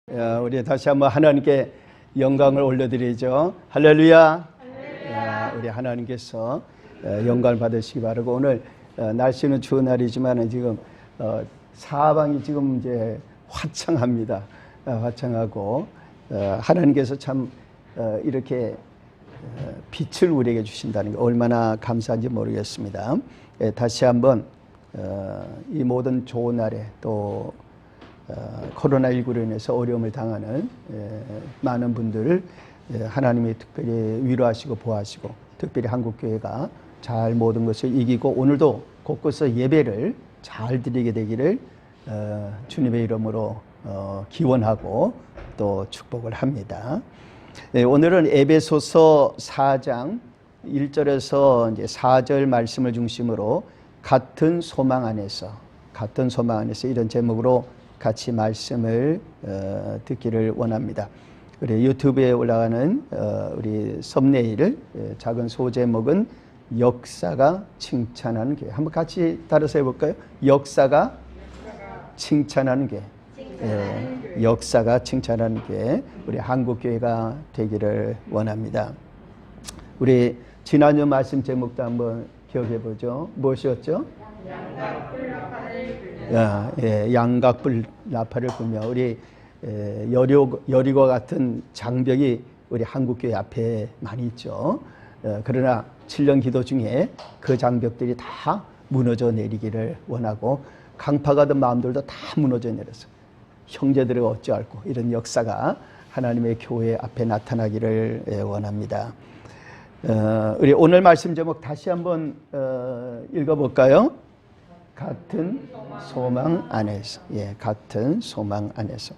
우리 다시 한번 하나님께 영광을 올려드리죠. 할렐루야. 우리 하나님께서 영광을 받으시기 바라고, 오늘 날씨는 추운 날이지만 지금 사방이 지금 이제 화창합니다. 화창하고 하나님께서 참 이렇게 빛을 우리에게 주신다는 게 얼마나 감사한지 모르겠습니다. 다시 한번 이 모든 좋은 날에 또 코로나19로 인해서 어려움을 당하는 많은 분들을 하나님이 특별히 위로하시고 보호하시고, 특별히 한국교회가 잘 모든 것을 이기고 오늘도 곳곳에서 예배를 잘 드리게 되기를 주님의 이름으로 기원하고 또 축복을 합니다. 오늘은 에베소서 4장 1절에서 이제 4절 말씀을 중심으로 같은 소망 안에서 이런 제목으로 같이 말씀을 듣기를 원합니다. 우리 유튜브에 올라가는 우리 썸네일을 작은 소제목은 역사가 칭찬하는 교회. 한번 같이 따라서 해볼까요? 역사가 칭찬하는 교회. 역사가 칭찬하는 교회. 우리 한국교회가 되기를 원합니다. 우리 지난주 말씀 제목도 한번 기억해 보죠. 무엇이었죠? 양각불 나팔을 불며. 우리 여리고 같은 장벽이 우리 한국교회 앞에 많이 있죠. 그러나 7년 기도 중에 그 장벽들이 다 무너져 내리기를 원하고, 강파가 든 마음들도 다 무너져 내려서 형제들이 어찌할꼬 이런 역사가 하나님의 교회 앞에 나타나기를 원합니다. 우리 오늘 말씀 제목 다시 한번 읽어볼까요? 같은 소망 안에서. 같은 소망 안에서.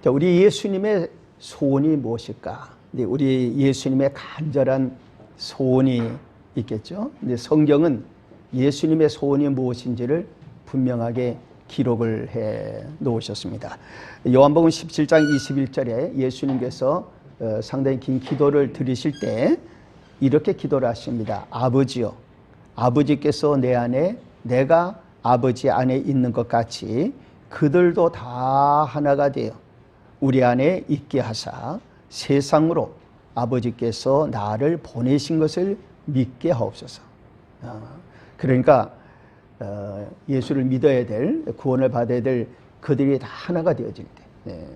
자, 우리 예수님의 소원이 무엇일까? 우리 예수님의 간절한 소원이 있겠죠. 근데 성경은 예수님의 소원이 무엇인지를 분명하게 기록을 해 놓으셨습니다. 요한복음 17장 21절에 예수님께서 상당히 긴 기도를 드리실 때 이렇게 기도를 하십니다. 아버지요, 아버지께서 내 안에, 내가 아버지 안에 있는 것 같이 그들도 다 하나가 되어 우리 안에 있게 하사 세상으로 아버지께서 나를 보내신 것을 믿게 하옵소서. 그러니까 예수를 믿어야 될, 구원을 받아야 될 그들이 다 하나가 되어질 때,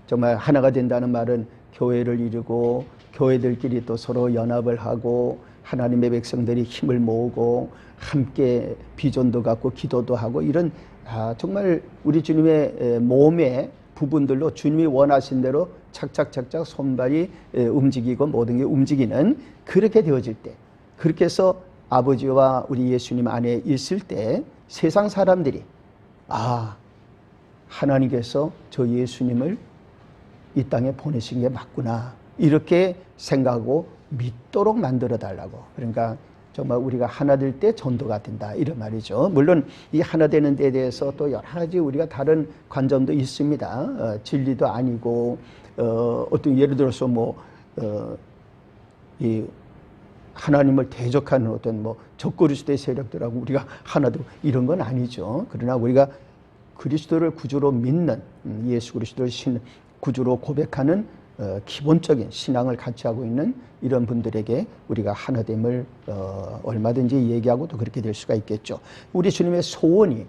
정말 하나가 된다는 말은 교회를 이루고 교회들끼리 또 서로 연합을 하고 하나님의 백성들이 힘을 모으고 함께 비전도 갖고 기도도 하고, 이런 정말 우리 주님의 몸의 부분들로 주님이 원하신 대로 착착착착 손발이 움직이고 모든 게 움직이는, 그렇게 되어질 때, 그렇게 해서 아버지와 우리 예수님 안에 있을 때 세상 사람들이 하나님께서 저 예수님을 이 땅에 보내신 게 맞구나, 이렇게 생각하고 믿도록 만들어 달라고. 그러니까 정말 우리가 하나 될 때 전도가 된다, 이런 말이죠. 물론 이 하나 되는 데에 대해서 또 여러 가지 우리가 다른 관점도 있습니다. 진리도 아니고 어떤 예를 들어서 이 하나님을 대적하는 어떤 적그리스도의 세력들하고 우리가 하나 되고 이런 건 아니죠. 그러나 우리가 그리스도를 구주로 믿는, 예수 그리스도를 구주로 고백하는 기본적인 신앙을 같이 하고 있는 이런 분들에게 우리가 하나됨을 얼마든지 얘기하고 또 그렇게 될 수가 있겠죠. 우리 주님의 소원이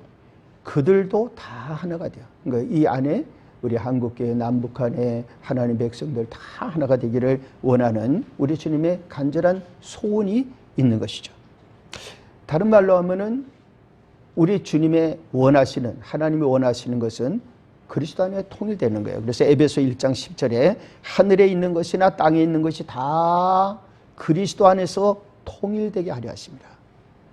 그들도 다 하나가 돼요. 그러니까 이 안에 우리 한국교회 남북한의 하나님 백성들 다 하나가 되기를 원하는 우리 주님의 간절한 소원이 있는 것이죠. 다른 말로 하면은 우리 주님의 원하시는, 하나님이 원하시는 것은 그리스도 안에 통일되는 거예요. 그래서 에베소 1장 10절에 하늘에 있는 것이나 땅에 있는 것이 다 그리스도 안에서 통일되게 하려 하십니다.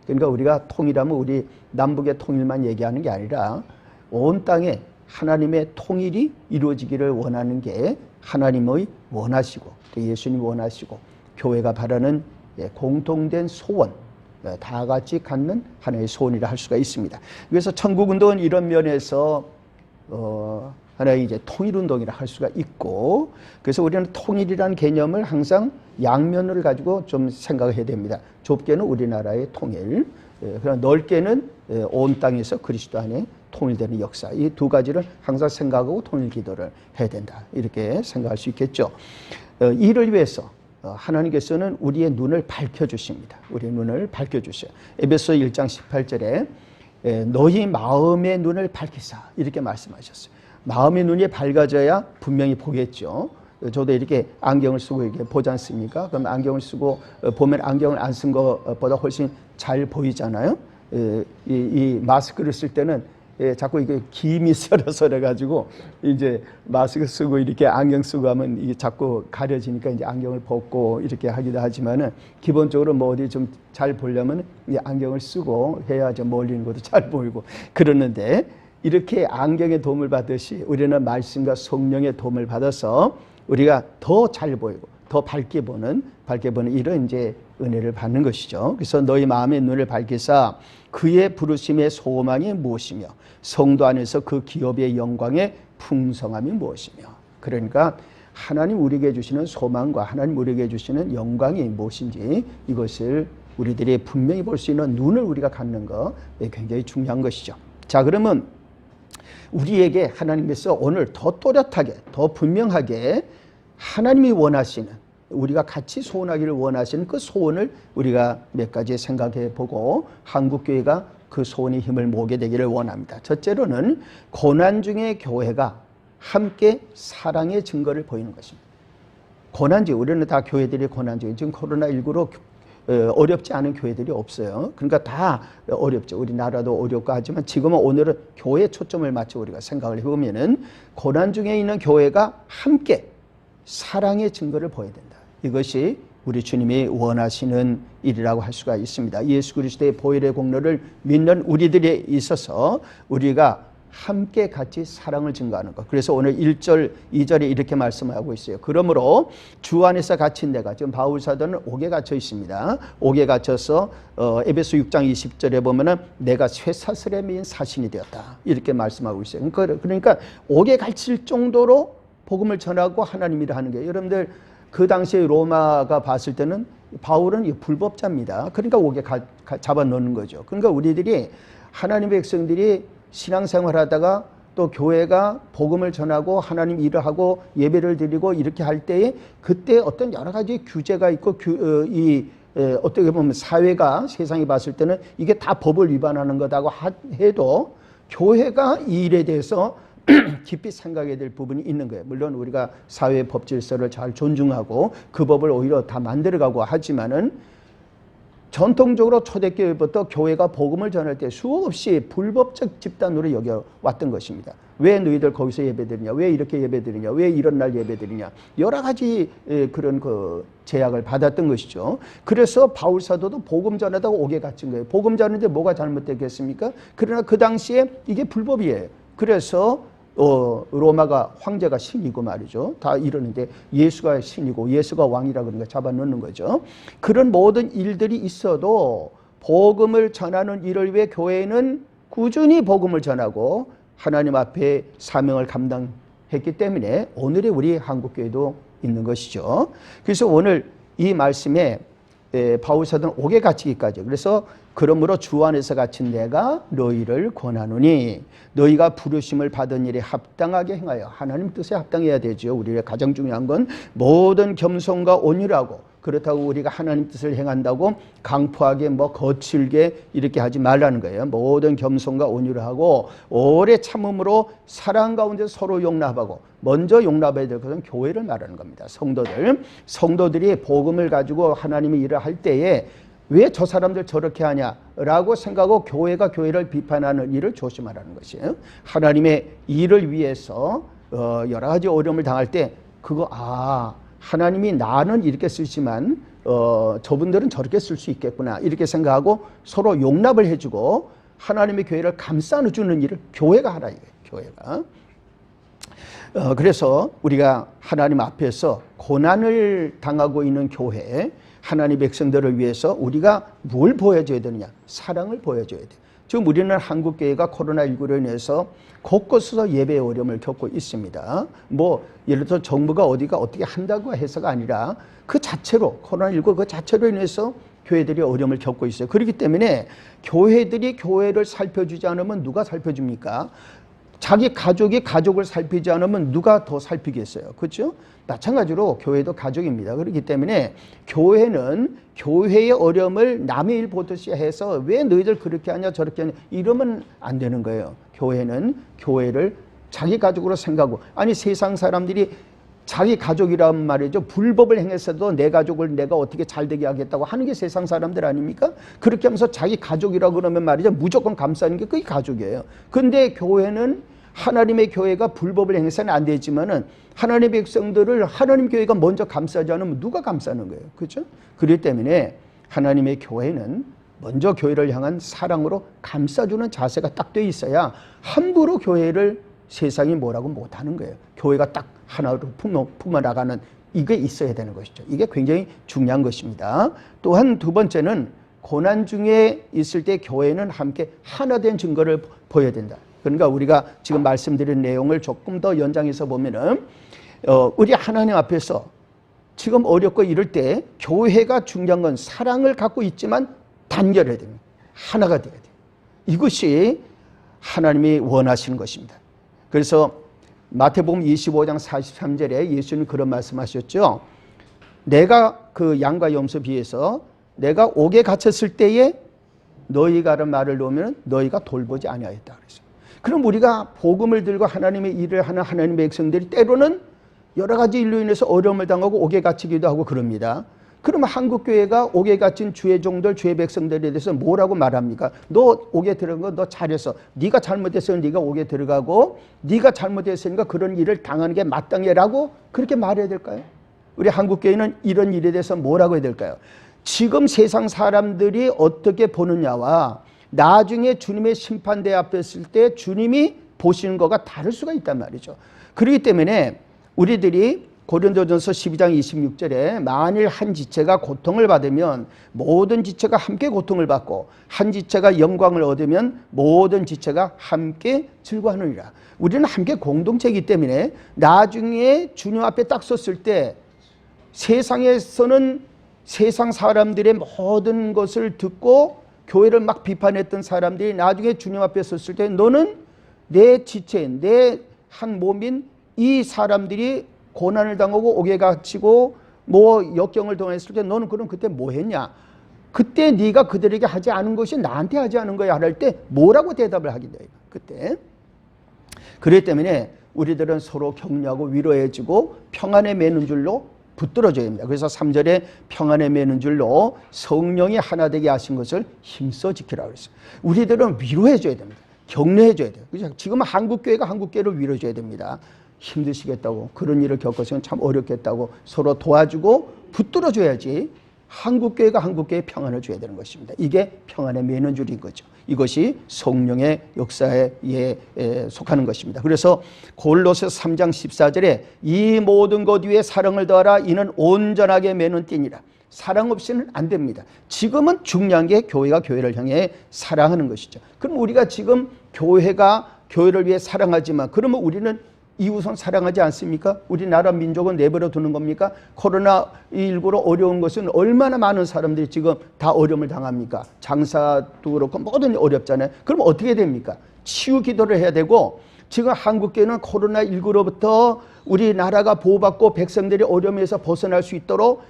그러니까 우리가 통일하면 우리 남북의 통일만 얘기하는 게 아니라 온 땅에 하나님의 통일이 이루어지기를 원하는 게 하나님의 원하시고 또 예수님이 원하시고 교회가 바라는 공통된 소원, 다 같이 갖는 하나의 소원이라 할 수가 있습니다. 그래서 천국운동은 이런 면에서 하나의 이제 통일운동이라 할 수가 있고, 그래서 우리는 통일이라는 개념을 항상 양면을 가지고 좀 생각을 해야 됩니다. 좁게는 우리나라의 통일, 그러나 넓게는 온 땅에서 그리스도 안에 통일되는 역사. 이 두 가지를 항상 생각하고 통일 기도를 해야 된다. 이렇게 생각할 수 있겠죠. 이를 위해서 하나님께서는 우리의 눈을 밝혀주십니다. 우리의 눈을 밝혀주셔요. 에베소 1장 18절에 너희 마음의 눈을 밝히사 이렇게 말씀하셨어요. 마음의 눈이 밝아져야 분명히 보겠죠. 저도 이렇게 안경을 쓰고 이렇게 보지 않습니까? 그럼 안경을 쓰고 보면 안경을 안 쓴 것보다 훨씬 잘 보이잖아요. 이 마스크를 쓸 때는 자꾸 이게 김이 썰어서 그래가지고 이제 마스크 쓰고 이렇게 안경 쓰고 하면 이게 자꾸 가려지니까 이제 안경을 벗고 이렇게 하기도 하지만은 기본적으로 뭐 어디 좀 잘 보려면 이 안경을 쓰고 해야 좀 멀리 있는 것도 잘 보이고 그러는데 이렇게 안경의 도움을 받듯이 우리는 말씀과 성령의 도움을 받아서 우리가 더 잘 보이고 더 밝게 보는 이런 이제 은혜를 받는 것이죠. 그래서 너희 마음의 눈을 밝히사 그의 부르심의 소망이 무엇이며 성도 안에서 그 기업의 영광의 풍성함이 무엇이며. 그러니까 하나님 우리에게 주시는 소망과 하나님 우리에게 주시는 영광이 무엇인지 이것을 우리들이 분명히 볼 수 있는 눈을 우리가 갖는 것 굉장히 중요한 것이죠. 자, 그러면 우리에게 하나님께서 오늘 더 또렷하게 더 분명하게 하나님이 원하시는 우리가 같이 소원하기를 원하시는 그 소원을 우리가 몇 가지 생각해 보고 한국교회가 그 소원의 힘을 모으게 되기를 원합니다. 첫째로는 고난 중에 교회가 함께 사랑의 증거를 보이는 것입니다. 고난 중에 우리는 다 교회들이 고난 중에 지금 코로나19로 어렵지 않은 교회들이 없어요. 그러니까 다 어렵죠. 우리나라도 어렵고 하지만 지금은 오늘은 교회에 초점을 맞춰 우리가 생각을 해보면은 고난 중에 있는 교회가 함께 사랑의 증거를 보여야 된다. 이것이 우리 주님이 원하시는 일이라고 할 수가 있습니다. 예수 그리스도의 보혈의 공로를 믿는 우리들에 있어서 우리가 함께 같이 사랑을 증거하는 것. 그래서 오늘 1절, 2절에 이렇게 말씀하고 있어요. 그러므로 주 안에서 갇힌 내가, 지금 바울 사도는 옥에 갇혀 있습니다. 옥에 갇혀서 에베소 6장 20절에 보면은 내가 쇠사슬에 매인 사신이 되었다. 이렇게 말씀하고 있어요. 그러니까 옥에 갇힐 정도로 복음을 전하고 하나님 일을 하는 거예요. 여러분들 그 당시에 로마가 봤을 때는 바울은 불법자입니다. 그러니까 옥에 잡아 넣는 거죠. 그러니까 우리들이 하나님의 백성들이 신앙생활 하다가 또 교회가 복음을 전하고 하나님 일을 하고 예배를 드리고 이렇게 할 때에 그때 어떤 여러 가지 규제가 있고 어떻게 보면 사회가 세상이 봤을 때는 이게 다 법을 위반하는 거다고 해도 교회가 이 일에 대해서 깊이 생각해야 될 부분이 있는 거예요. 물론 우리가 사회 법 질서를 잘 존중하고 그 법을 오히려 다 만들어가고 하지만은 전통적으로 초대교회부터 교회가 복음을 전할 때 수없이 불법적 집단으로 여겨왔던 것입니다. 왜 너희들 거기서 예배드리냐? 왜 이렇게 예배드리냐? 왜 이런 날 예배드리냐? 여러 가지 그런 제약을 받았던 것이죠. 그래서 바울 사도도 복음 전하다가 옥에 갇힌 거예요. 복음 전하는데 뭐가 잘못됐겠습니까? 그러나 그 당시에 이게 불법이에요. 그래서 로마가 황제가 신이고 말이죠. 다 이러는데 예수가 신이고 예수가 왕이라 그런 거 잡아놓는 거죠. 그런 모든 일들이 있어도 복음을 전하는 일을 위해 교회는 꾸준히 복음을 전하고 하나님 앞에 사명을 감당했기 때문에 오늘의 우리 한국교회도 있는 것이죠. 그래서 오늘 이 말씀에 바울 사도는 옥에 갇히기까지, 그래서 그러므로 주 안에서 갇힌 내가 너희를 권하노니 너희가 부르심을 받은 일에 합당하게 행하여, 하나님 뜻에 합당해야 되죠. 우리의 가장 중요한 건 모든 겸손과 온유하고, 그렇다고 우리가 하나님 뜻을 행한다고 강포하게 거칠게 이렇게 하지 말라는 거예요. 모든 겸손과 온유를 하고 오래 참음으로 사랑 가운데 서로 용납하고, 먼저 용납해야 될 것은 교회를 말하는 겁니다. 성도들이 복음을 가지고 하나님의 일을 할 때에 왜 저 사람들 저렇게 하냐라고 생각하고 교회가 교회를 비판하는 일을 조심하라는 것이에요. 하나님의 일을 위해서 여러 가지 어려움을 당할 때 하나님이 나는 이렇게 쓰지만 저분들은 저렇게 쓸 수 있겠구나 이렇게 생각하고 서로 용납을 해주고 하나님의 교회를 감싸주는 일을 교회가 하라 이거예요. 교회가. 그래서 우리가 하나님 앞에서 고난을 당하고 있는 교회, 하나님 백성들을 위해서 우리가 뭘 보여줘야 되느냐? 사랑을 보여줘야 돼요. 지금 우리는 한국교회가 코로나19로 인해서 곳곳에서 예배의 어려움을 겪고 있습니다. 예를 들어 정부가 어디가 어떻게 한다고 해서가 아니라 그 자체로, 코로나19 그 자체로 인해서 교회들이 어려움을 겪고 있어요. 그렇기 때문에 교회들이 교회를 살펴주지 않으면 누가 살펴줍니까? 자기 가족이 가족을 살피지 않으면 누가 더 살피겠어요? 그렇죠? 마찬가지로 교회도 가족입니다. 그렇기 때문에 교회는 교회의 어려움을 남의 일 보듯이 해서 왜 너희들 그렇게 하냐 저렇게 하냐 이러면 안 되는 거예요. 교회는 교회를 자기 가족으로 생각하고, 아니 세상 사람들이 자기 가족이란 말이죠. 불법을 행했어도 내 가족을 내가 어떻게 잘되게 하겠다고 하는 게 세상 사람들 아닙니까? 그렇게 하면서 자기 가족이라고 그러면 말이죠. 무조건 감싸는 게 그게 가족이에요. 근데 교회는 하나님의 교회가 불법을 행해서는 안 되지만은 하나님의 백성들을 하나님 교회가 먼저 감싸지 않으면 누가 감싸는 거예요. 그렇죠? 그렇기 때문에 하나님의 교회는 먼저 교회를 향한 사랑으로 감싸주는 자세가 딱 돼 있어야 함부로 교회를 세상이 뭐라고 못하는 거예요. 교회가 딱 하나로 품어나가는 이게 있어야 되는 것이죠. 이게 굉장히 중요한 것입니다. 또한 두 번째는 고난 중에 있을 때 교회는 함께 하나된 증거를 보여야 된다. 그러니까 우리가 지금 말씀드린 내용을 조금 더 연장해서 보면은 우리 하나님 앞에서 지금 어렵고 이럴 때 교회가 중요한 건 사랑을 갖고 있지만 단결해야 됩니다. 하나가 되어야 돼요. 이것이 하나님이 원하시는 것입니다. 그래서 마태복음 25장 43절에 예수님 그런 말씀하셨죠. 내가 그 양과 염소 비해서 내가 옥에 갇혔을 때에 너희가 하는 말을 놓으면 너희가 돌보지 아니하였다 그랬어요. 그럼 우리가 복음을 들고 하나님의 일을 하는 하나님의 백성들이 때로는 여러 가지 일로 인해서 어려움을 당하고 옥에 갇히기도 하고 그럽니다. 그러면 한국교회가 옥에 갇힌 주의 종들, 주의 백성들에 대해서 뭐라고 말합니까? 너 옥에 들어간 거 너 잘했어. 네가 잘못했으면 네가 옥에 들어가고 네가 잘못했으니까 그런 일을 당하는 게 마땅해라고 그렇게 말해야 될까요? 우리 한국교회는 이런 일에 대해서 뭐라고 해야 될까요? 지금 세상 사람들이 어떻게 보느냐와 나중에 주님의 심판대 앞에 있을 때 주님이 보시는 거가 다를 수가 있단 말이죠. 그렇기 때문에 우리들이 고린도전서 12장 26절에 만일 한 지체가 고통을 받으면 모든 지체가 함께 고통을 받고 한 지체가 영광을 얻으면 모든 지체가 함께 즐거워하느니라. 우리는 함께 공동체이기 때문에 나중에 주님 앞에 딱 섰을 때 세상에서는 세상 사람들의 모든 것을 듣고 교회를 막 비판했던 사람들이 나중에 주님 앞에 섰을 때 너는 내 지체, 내 한 몸인 이 사람들이 고난을 당하고 옥에 갇히고 뭐 역경을 당했을 때 너는 그럼 그때 뭐 했냐? 그때 네가 그들에게 하지 않은 것이 나한테 하지 않은 거야 할 때 뭐라고 대답을 하게 돼요? 그때. 그렇기 때문에 우리들은 서로 격려하고 위로해주고 평안에 매는 줄로 붙들어줘야 합니다. 그래서 3절에 평안에 매는 줄로 성령이 하나 되게 하신 것을 힘써 지키라고 그랬어요. 우리들은 위로해줘야 됩니다. 격려해줘야 돼요. 그죠? 지금 한국교회가 한국교회를 위로해줘야 됩니다. 힘드시겠다고 그런 일을 겪었으면 참 어렵겠다고 서로 도와주고 붙들어줘야지 한국교회가 한국교회에 평안을 줘야 되는 것입니다. 이게 평안에 매는 줄인 거죠. 이것이 성령의 역사에 속하는 것입니다. 그래서 골로새 3장 14절에 이 모든 것 위에 사랑을 더하라 이는 온전하게 매는 띠니라. 사랑 없이는 안 됩니다. 지금은 중요한 게 교회가 교회를 향해 사랑하는 것이죠. 그럼 우리가 지금 교회가 교회를 위해 사랑하지만 그러면 우리는 이웃은 사랑하지 않습니까? 우리나라 민족은 내버려 두는 겁니까? 코로나19로 어려운 것은 얼마나 많은 사람들이 지금 다 어려움을 당합니까? 장사도 그렇고 모든 어렵잖아요. 그럼 어떻게 됩니까? 치유 기도를 해야 되고 지금 한국교회는 코로나19로부터 우리나라가 보호받고 백성들이 어려움에서 벗어날 수 있도록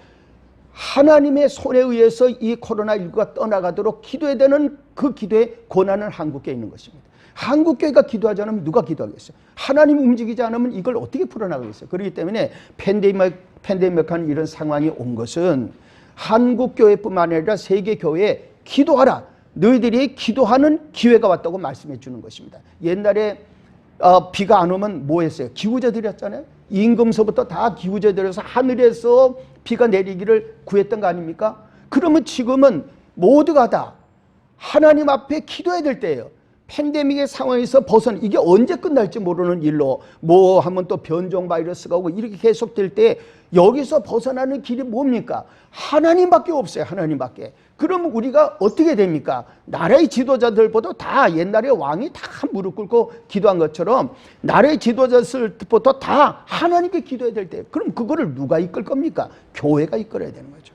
하나님의 손에 의해서 이 코로나19가 떠나가도록 기도해야 되는 그 기도의 권한은 한국교회에 있는 것입니다. 한국교회가 기도하지 않으면 누가 기도하겠어요? 하나님 움직이지 않으면 이걸 어떻게 풀어나가겠어요? 그렇기 때문에 팬데믹한 이런 상황이 온 것은 한국교회뿐만 아니라 세계교회에 기도하라. 너희들이 기도하는 기회가 왔다고 말씀해 주는 것입니다. 옛날에 비가 안 오면 뭐 했어요? 기우제 드렸잖아요. 임금서부터 다 기우제 드려서 하늘에서 비가 내리기를 구했던 거 아닙니까? 그러면 지금은 모두가 다 하나님 앞에 기도해야 될 때예요. 팬데믹의 상황에서 벗어나 이게 언제 끝날지 모르는 일로 뭐 하면 또 변종 바이러스가 오고 이렇게 계속될 때 여기서 벗어나는 길이 뭡니까? 하나님밖에 없어요. 하나님밖에. 그러면 우리가 어떻게 됩니까? 나라의 지도자들보다 다 옛날에 왕이 다 무릎 꿇고 기도한 것처럼 나라의 지도자들부터 다 하나님께 기도해야 될 때 그럼 그거를 누가 이끌 겁니까? 교회가 이끌어야 되는 거죠.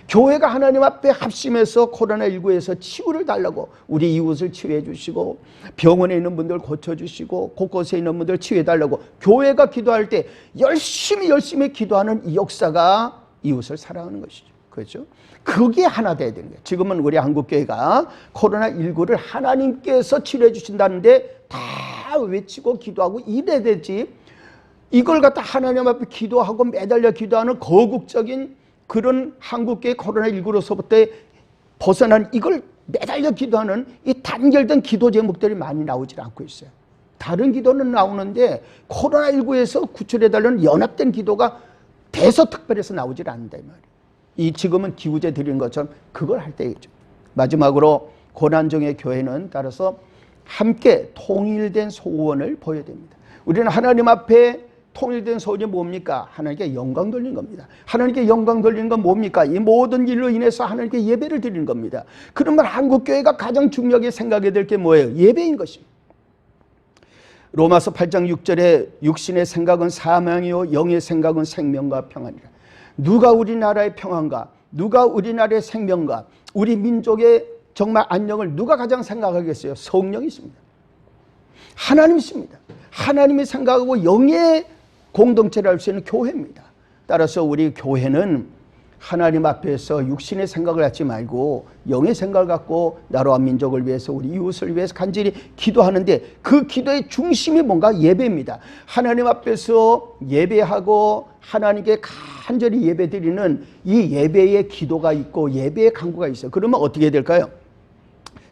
교회가 하나님 앞에 합심해서 코로나19에서 치유를 달라고 우리 이웃을 치유해 주시고 병원에 있는 분들 고쳐주시고 곳곳에 있는 분들 치유해 달라고 교회가 기도할 때 열심히 기도하는 이 역사가 이웃을 사랑하는 것이죠. 그렇죠? 그게 하나 돼야 되는 거예요. 지금은 우리 한국교회가 코로나19를 하나님께서 치료해 주신다는데 다 외치고 기도하고 이래야 되지, 이걸 갖다 하나님 앞에 기도하고 매달려 기도하는 거국적인 그런 한국교회 코로나19로서부터 벗어난 이걸 매달려 기도하는 이 단결된 기도 제목들이 많이 나오질 않고 있어요. 다른 기도는 나오는데 코로나19에서 구출해달라는 연합된 기도가 대서특별해서 나오질 않는다 이 말이에요. 이 지금은 기우제 드리는 것처럼 그걸 할 때이죠. 마지막으로 고난중의 교회는 따라서 함께 통일된 소원을 보여야 됩니다. 우리는 하나님 앞에 통일된 소원이 뭡니까? 하나님께 영광 돌리는 겁니다. 하나님께 영광 돌리는 건 뭡니까? 이 모든 일로 인해서 하나님께 예배를 드리는 겁니다. 그러면 한국교회가 가장 중요하게 생각해야 될 게 뭐예요? 예배인 것입니다. 로마서 8장 6절에 육신의 생각은 사망이요 영의 생각은 생명과 평안이라. 누가 우리나라의 평안과 누가 우리나라의 생명과 우리 민족의 정말 안녕을 누가 가장 생각하겠어요? 성령이십니다. 하나님이십니다. 하나님이 생각하고 영의 공동체를 할 수 있는 교회입니다. 따라서 우리 교회는 하나님 앞에서 육신의 생각을 갖지 말고 영의 생각을 갖고 나라와 민족을 위해서 우리 이웃을 위해서 간절히 기도하는데 그 기도의 중심이 뭔가? 예배입니다. 하나님 앞에서 예배하고 하나님께 간절히 예배드리는 이 예배의 기도가 있고 예배의 간구가 있어요. 그러면 어떻게 될까요?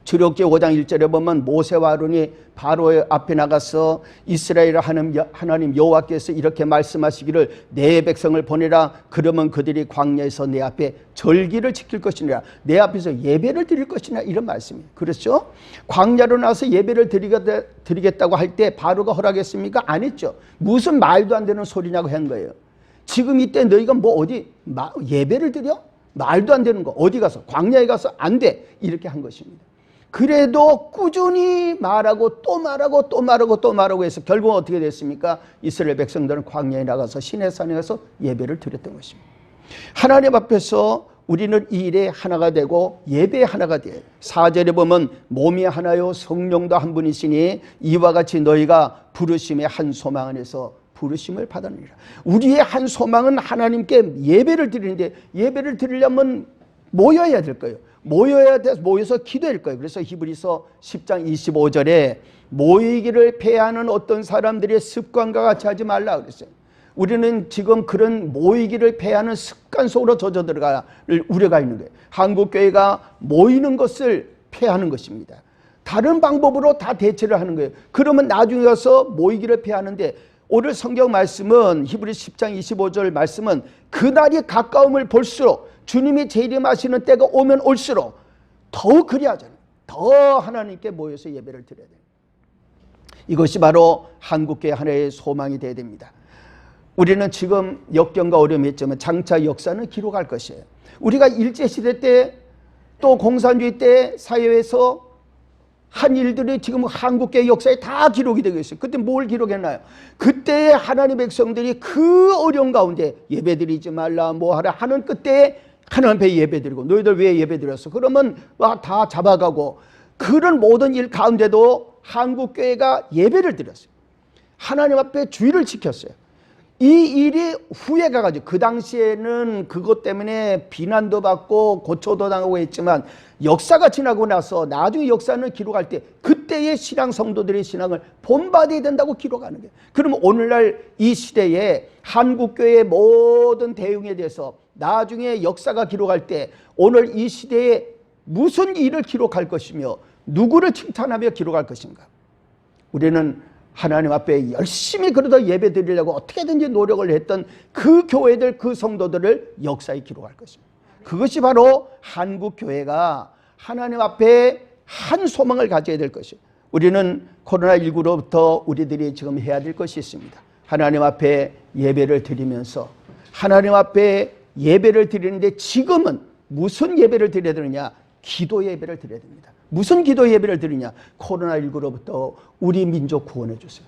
출애굽기 5장 1절에 보면 모세와 아론이 바로 앞에 나가서 이스라엘 하나님 여호와께서 이렇게 말씀하시기를 내 백성을 보내라. 그러면 그들이 광야에서 내 앞에 절기를 지킬 것이니라. 내 앞에서 예배를 드릴 것이니라. 이런 말씀이에요. 그렇죠? 광야로 나와서 예배를 드리겠다고 할 때 바로가 허락했습니까? 안 했죠. 무슨 말도 안 되는 소리냐고 한 거예요. 지금 이때 너희가 뭐 어디 예배를 드려? 말도 안 되는 거. 어디 가서? 광야에 가서 안 돼. 이렇게 한 것입니다. 그래도 꾸준히 말하고 또 말하고 또 말하고 또 말하고 해서 결국 어떻게 됐습니까? 이스라엘 백성들은 광야에 나가서 시내산에 가서 예배를 드렸던 것입니다. 하나님 앞에서 우리는 이 일에 하나가 되고 예배에 하나가 돼요. 4절에 보면 몸이 하나요 성령도 한 분이시니 이와 같이 너희가 부르심의 한 소망 안에서 부르심을 받았느니라. 우리의 한 소망은 하나님께 예배를 드리는데 예배를 드리려면 모여야 될 거예요. 모여서 기도할 거예요. 그래서 히브리서 10장 25절에 모이기를 패하는 어떤 사람들의 습관과 같이 하지 말라 그랬어요. 우리는 지금 그런 모이기를 패하는 습관 속으로 젖어 들어갈 우려가 있는 거예요. 한국교회가 모이는 것을 패하는 것입니다. 다른 방법으로 다 대체를 하는 거예요. 그러면 나중에 가서 모이기를 패하는데 오늘 성경 말씀은 히브리 10장 25절 말씀은 그날이 가까움을 볼수록 주님이 재림하시는 때가 오면 올수록 더욱 그리하잖아요. 더 하나님께 모여서 예배를 드려야 돼요. 이것이 바로 한국교회 하나의 소망이 되어야 됩니다. 우리는 지금 역경과 어려움이 있지만 장차 역사는 기록할 것이에요. 우리가 일제시대 때 또 공산주의 때 사회에서 한 일들이 지금 한국교회 역사에 다 기록이 되고 있어요. 그때 뭘 기록했나요? 그때 하나님의 백성들이 그 어려운 가운데 예배드리지 말라 뭐 하라 하는 그때에 하나님 앞에 예배드리고 너희들 왜 예배드렸어? 그러면 다 잡아가고 그런 모든 일 가운데도 한국교회가 예배를 드렸어요. 하나님 앞에 주의를 지켰어요. 이 일이 후에 가가지고 그 당시에는 그것 때문에 비난도 받고 고초도 당하고 했지만 역사가 지나고 나서 나중에 역사는 기록할 때 그때의 신앙 성도들의 신앙을 본받아야 된다고 기록하는 거예요. 그러면 오늘날 이 시대에 한국교회의 모든 대응에 대해서 나중에 역사가 기록할 때 오늘 이 시대에 무슨 일을 기록할 것이며 누구를 칭찬하며 기록할 것인가? 우리는 하나님 앞에 열심히 그러다 예배 드리려고 어떻게든지 노력을 했던 그 교회들 그 성도들을 역사에 기록할 것입니다. 그것이 바로 한국교회가 하나님 앞에 한 소망을 가져야 될 것이에요. 우리는 코로나19로부터 우리들이 지금 해야 될 것이 있습니다. 하나님 앞에 예배를 드리면서 하나님 앞에 예배를 드리는데 지금은 무슨 예배를 드려야 되느냐? 기도 예배를 드려야 됩니다. 무슨 기도 예배를 드리냐? 코로나19로부터 우리 민족 구원해 주세요.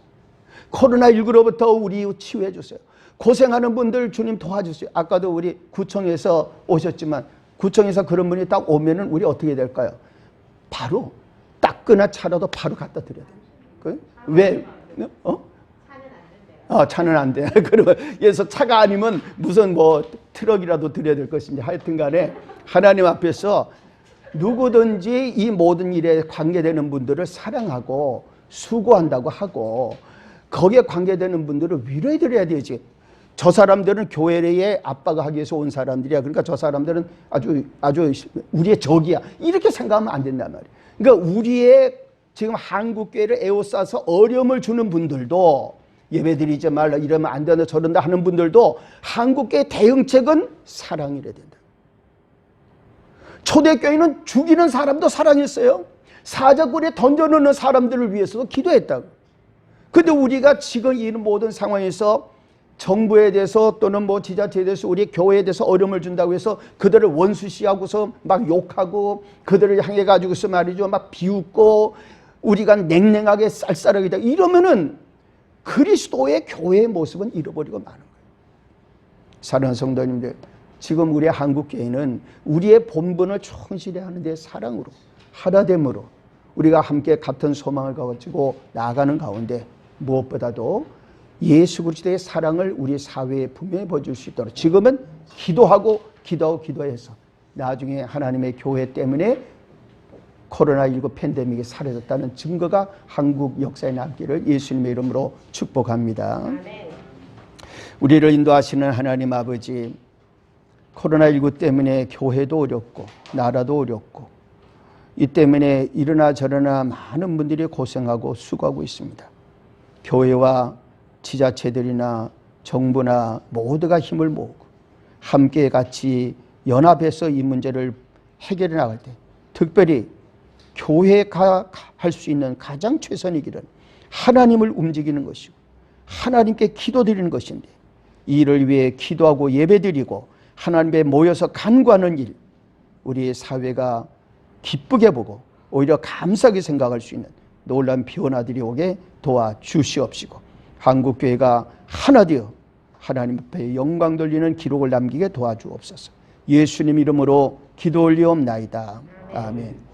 코로나19로부터 우리 이웃 치유해 주세요. 고생하는 분들 주님 도와주세요. 아까도 우리 구청에서 오셨지만 구청에서 그런 분이 딱 오면은 우리 어떻게 될까요? 바로 따끈한 차라도 바로 갖다 드려야 돼요. 왜? 차는 안 돼. 그러면 그래서 차가 아니면 무슨 뭐 트럭이라도 드려야 될 것인지 하여튼 간에 하나님 앞에서 누구든지 이 모든 일에 관계되는 분들을 사랑하고 수고한다고 하고 거기에 관계되는 분들을 위로해 드려야 되지. 저 사람들은 교회에 압박을 하기 위해서 온 사람들이야. 그러니까 저 사람들은 아주 우리의 적이야. 이렇게 생각하면 안 된단 말이에요. 그러니까 우리의 지금 한국교회를 에워싸서 어려움을 주는 분들도 예배드리지 말라 이러면 안 된다 저런다 하는 분들도 한국교회 대응책은 사랑이래야 된다. 초대교회는 죽이는 사람도 사랑했어요. 사자굴에 던져놓는 사람들을 위해서도 기도했다고. 근데 우리가 지금 이 모든 상황에서 정부에 대해서 또는 뭐 지자체에 대해서 우리 교회에 대해서 어려움을 준다고 해서 그들을 원수시하고서 막 욕하고 그들을 향해 가지고서 말이죠 막 비웃고 우리가 냉랭하게 쌀쌀하게 다 이러면은 그리스도의 교회의 모습은 잃어버리고 마는 거예요. 사랑하는 성도님들, 지금 우리의 한국교회는 우리의 본분을 충실히 하는 데 사랑으로 하나됨으로 우리가 함께 같은 소망을 가지고 나아가는 가운데 무엇보다도 예수 그리스도의 사랑을 우리 사회에 분명히 보여줄 수 있도록 지금은 기도해서 나중에 하나님의 교회 때문에 코로나19 팬데믹이 사라졌다는 증거가 한국 역사에 남기를 예수님의 이름으로 축복합니다. 아멘. 우리를 인도하시는 하나님 아버지, 코로나19 때문에 교회도 어렵고 나라도 어렵고 이 때문에 이러나 저러나 많은 분들이 고생하고 수고하고 있습니다. 교회와 지자체들이나 정부나 모두가 힘을 모으고 함께 같이 연합해서 이 문제를 해결해 나갈 때 특별히 교회가 할 수 있는 가장 최선의 길은 하나님을 움직이는 것이고 하나님께 기도드리는 것인데 이 일을 위해 기도하고 예배드리고 하나님께 모여서 간구하는 일 우리의 사회가 기쁘게 보고 오히려 감사하게 생각할 수 있는 놀라운 변화들이 오게 도와주시옵시고 한국교회가 하나 되어 하나님 앞에 영광 돌리는 기록을 남기게 도와주옵소서. 예수님 이름으로 기도 올리옵나이다. 아멘.